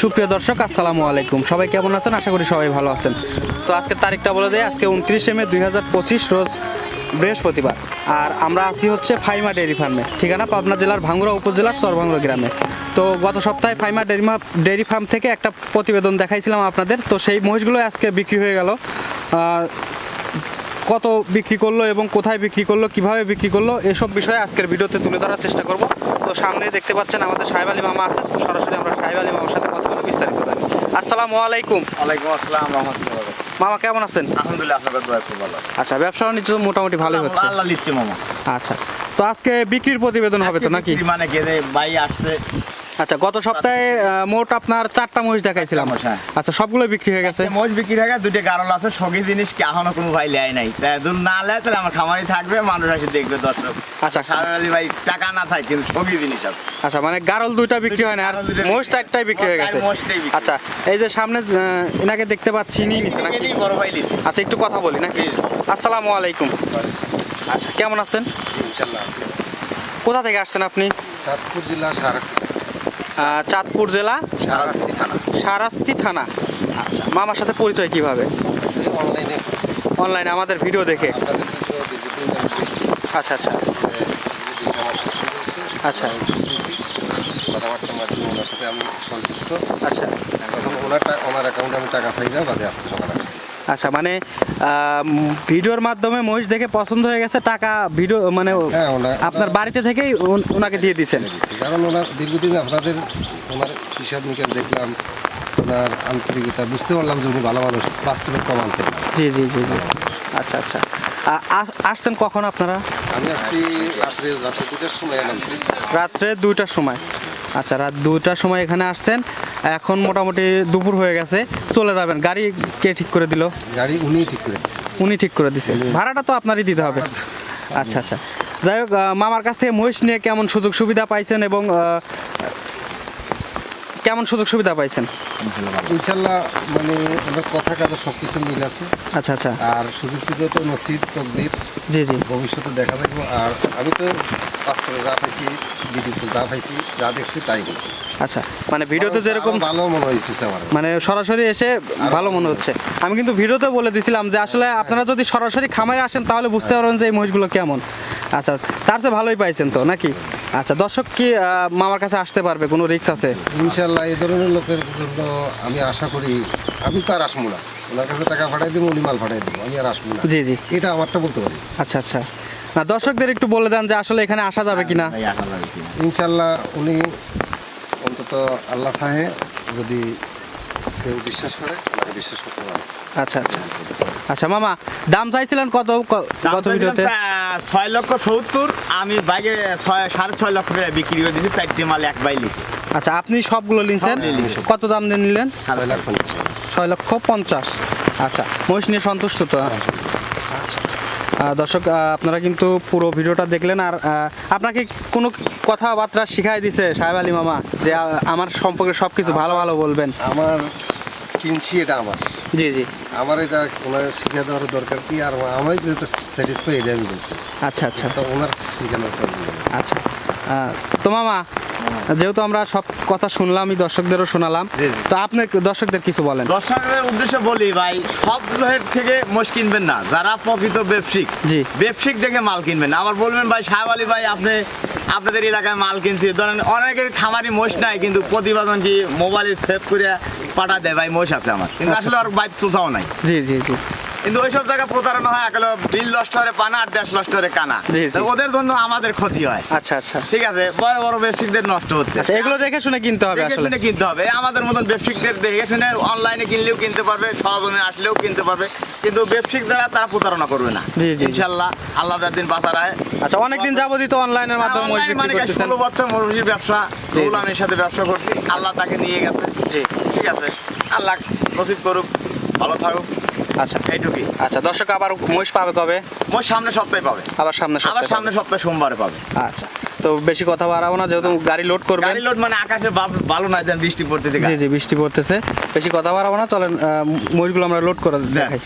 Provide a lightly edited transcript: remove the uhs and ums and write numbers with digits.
সুপ্রিয় দর্শক, আসসালামু আলাইকুম। সবাই কেমন আছেন? আশা করি সবাই ভালো আছেন। তো আজকে তারিখটা বলে দেয়, আজকে 29শে মে 2025 রোজ বৃহস্পতিবার। আর আমরা আছি হচ্ছে ফাইমা ডেয়ারি ফার্মে, ঠিকানা পাবনা জেলার ভাঙ্গুড়া উপজেলার চরভাঙ্গুড়া গ্রামে। তো গত সপ্তাহে ফাইমা ডেয়ারি ফার্ম থেকে একটা প্রতিবেদন দেখাইছিলাম আপনাদের। তো সেই মহিষগুলো আজকে বিক্রি হয়ে গেল। কত বিক্রি করলো এবং কোথায় বিক্রি করলো, কিভাবে বিক্রি করলো, এসব বিষয়ে আজকের ভিডিওতে তুলে ধরার চেষ্টা করব। তো সামনে দেখতে পাচ্ছেন আমাদের সাহেব আলী মামা আছে। সরাসরি আমরা সাহেব আলী মামার সাথে কথা বলে বিস্তারিত জানি। আসসালামু আলাইকুম। ওয়ালাইকুম আসসালাম রাহমাতুল্লাহি ওয়া বারাকাতুহু। মামা কেমন আছেন? আলহামদুলিল্লাহ, আপনাদের দোয়ায় খুব ভালো। আচ্ছা, ব্যবসা বাণিজ্য মোটামুটি ভালোই হচ্ছে? আল্লাহ লিখছে মামা। আচ্ছা, তো আজকে বিক্রির প্রতিবেদন হবে তো নাকি? মানে কে ভাই আসছে। আচ্ছা, গত সপ্তাহে মোট আপনার 4টা মহিষ দেখাইছিলাম। আচ্ছা, সবগুলো বিক্রি হয়ে গেছে? মহিষ বিক্রি হয়ে গেছে, দুটো গারল আছে। সগি জিনিস কি এখনো কোনো ভাই লেয় নাই। তাই দুধ না লেয় তাহলে আমার খামারই থাকবে, মানুষ এসে দেখবে, দর্শক। আচ্ছা, সাহেব আলী ভাই টাকা না থাকে কিন্তু সগি জিনিস আছে। আচ্ছা, মানে গারল 2টা বিক্রি হয় না, আর মহিষ 4টাই বিক্রি হয়ে গেছে। আচ্ছা, এই যে সামনে এনাকে দেখতে পাচ্ছি, নিয়ে নিছে নাকি? বড় ভাই লিছে। আচ্ছা, একটু কথা বলি নাকি? আসসালামু আলাইকুম। আচ্ছা, কেমন আছেন? ইনশাআল্লাহ আছি। কোথা থেকে আসছেন আপনি? চাঁদপুর জেলা শাহরাস্তি থানা। চাঁদপুর জেলা শাহরাস্তি থানা। শাহরাস্তি থানা। আচ্ছা, মামার সাথে পরিচয় কিভাবে? অনলাইনে অনলাইনে আমাদের ভিডিও দেখে। আপনাদের ভিডিও দীর্ঘদিন আমি দেখছি। আচ্ছা আচ্ছা আচ্ছা কথাবার্তার মাধ্যমে ওনার সাথে আমি সন্তুষ্ট। আচ্ছা এখন ওনার অ্যাকাউন্টে আমি টাকা চাই না, বাদে আজকে সকালে আসছি। আচ্ছা, মানে ভিডিওর মাধ্যমে মহিষ দেখে পছন্দ হয়ে গেছে, টাকা ভিডিও মানে হ্যাঁ, আপনার বাড়িতে থেকেই ওনাকে দিয়ে দিচ্ছেন? কারণ ওনার দীর্ঘদিন ওনার হিসাব নিকাশ দেখলাম, ওনার আন্তরিকতা বুঝতে পারলাম যে উনি ভালো মানুষ, বাস্তবে প্রমাণ পেলাম। জি জি জি জি। আচ্ছা আচ্ছা, আসছেন কখন আপনারা? আমি আসছি রাত্রে 2টার সময় নামছি। রাত্রে 2টার সময়। আচ্ছা, রাত 2টার সময় এখানে আসছেন। এখন মোটামুটি দুপুর হয়ে গেছে, চলে যাবেন। গাড়ি কে ঠিক করে দিল? গাড়ি উনিই ঠিক করে দিচ্ছে। উনি ঠিক করে দিছে? ভাড়াটা তো আপনারই দিতে হবে। আচ্ছা আচ্ছা, যাই হোক, মামার কাছ থেকে মহিষ নিয়ে কেমন সুযোগ সুবিধা পাইছেন এবং কেমন সুযোগ সুবিধা পাইছেন? ইনশাল্লাহ, মানে ওনার কথা কাজে সব কিছু মিল আছে। আচ্ছা আচ্ছা, আর সুযোগ সুবিধা তো নসিব তকদির, জি জি, ভবিষ্যতে দেখা থাকবো। আর আমি তো বাস্তবে যা পাইছি, ভিডিওতে যা পাইছি, যা দেখছি তাই দেখছি। আচ্ছা, মানে ভিডিওতে যেরকম ভালো মনে হয়েছে আমার, মানে সরাসরি এসে ভালো মনে হচ্ছে। আমি কিন্তু ভিডিওতে বলে দিছিলাম যে আসলে আপনারা যদি সরাসরি খামারে আসেন তাহলে বুঝতে পারবেন যে এই মহিষগুলো কেমন। আচ্ছা, তার চেয়ে ভালোই পাইছেন তো নাকি? আচ্ছা, দর্শক কি মামার কাছে আসতে পারবে? কোনো রিস্ক আছে? ইনশাল্লাহ, এই ধরনের লোকের জন্য আমি আশা করি, আমি তো আর আসবো না। ওনার কাছে টাকা পাঠাই দেবো, উনি মাল পাঠাই দেবো, আমি আর আসবো না। জি জি, এটা আমারটা বলতে পারি। আচ্ছা আচ্ছা, না দর্শকদের একটু বলে দেন যে আসলে এখানে আসা যাবে কিনা। ইনশাল্লাহ, উনি অন্তত আল্লাহ চাহে যদি কেউ বিশ্বাস করে, আমাকে বিশ্বাস করতে পারে। আচ্ছা আচ্ছা আচ্ছা, মামা দাম চাইছিলেন কত ভিডিওতে? 6,70,000। আমি বাইকে 6.5 লক্ষ করে বিক্রি করে দিয়েছি। 4টি মাল এক বাই লিছি। আচ্ছা, আপনি সবগুলো নিয়েছেন? কত দাম দিয়ে নিলেন? 6,50,000। আচ্ছা, মহিষ নিয়ে সন্তুষ্ট তো? আচ্ছা, দর্শক আপনারা কিন্তু পুরো ভিডিওটা দেখলেন। আর আপনাকে কোনো কথাবার্তা শিখাই দিছে সাহেব আলী মামা যে আমার সম্পর্কে সব কিছু ভালো ভালো বলবেন? আমার কিনছি, এটা আমার। জি জি, আমার এটা ওনার শিখে দেওয়ার দরকার কি? আর আমি যেহেতু স্যাটিসফাই, এটা আমি বলছি। আচ্ছা আচ্ছা, তো ওনার শিখানোর প্রয়োজন। আচ্ছা, তো মামা যেহেতু আমরা সব কথা শুনলাম, দর্শকদেরও শোনালাম, তো আপনি দর্শকদের কিছু বলেন। দর্শকদের উদ্দেশ্যে বলি ভাই, সব থেকে মোষ কিনবেন না। যারা প্রকৃত ব্যবসায়িক, জি, ব্যবসায়িক দেখে মাল কিনবেন। আবার বলবেন ভাই সাহেব আলী ভাই আপনাদের এলাকায় মাল কিনছি, ধরেন অনেকের খামারি মোষ নাই, কিন্তু প্রতিবেদন কি মোবাইলে সেভ করে পাঠা দেয় ভাই মোষ আছে আমার, কিন্তু আসলে আর বাইক চোষাও নাই। জি জি জি, কিন্তু ওইসব জায়গায় প্রতারণা হয়, একেলো বিল নষ্ট হলে পানা আর 1.5 নষ্ট হলে কানা। জি, জি। তো ওদের জন্য আমাদের ক্ষতি হয়। আচ্ছা আচ্ছা ঠিক আছে, বড় বড় ব্যবসায়ীদের নষ্ট হচ্ছে। আচ্ছা, এগুলো দেখে শুনে কিনতে হবে দেখে আসলে। শুনে কিনতে হবে। আমাদের মতন ব্যবসায়ীদের দেখে শুনে অনলাইনে কিনলেও কিনতে পারবে, সরজমিনে আসলেও কিনতে পারবে, কিন্তু ব্যবসায়িক দ্বারা তারা প্রতারণা করবে না। জি, জি। ইনশাল্লাহ আল্লাহ যার দিন বাঁচা রায়। আচ্ছা, অনেকদিন যাবতই তো অনলাইনের মাধ্যমে মহিষ অনলাইন মানে বিক্রি করতেছেন। 16 বছর মৌসুমীর ব্যবসা, জি। রুহুল আমিনের সাথে ব্যবসা করছি, আল্লাহ তাকে নিয়ে গেছে। জি। ঠিক আছে, আল্লাহ নসিব করুক, ভালো থাকুক, আচ্ছা এইটুকুই। আচ্ছা, দর্শক আবার মহিষ পাবে কবে? মোট সামনের সপ্তাহে পাবে, আবার সামনে আবার সপ্তাহে সামনের সপ্তাহে সোমবারে পাবে। পাবে। আচ্ছা, তো বেশি কথা বাড়াবো না, যেহেতু গাড়ি লোড করবেন। গাড়ি লোড মানে আকাশে ভালো নাই, দেন বৃষ্টি পড়তে থেকে। জি জি, বৃষ্টি পড়তেছে, বেশি কথা বাড়াবো না, চলেন মহিষগুলো আমরা লোড করে দেখ। দেখাই।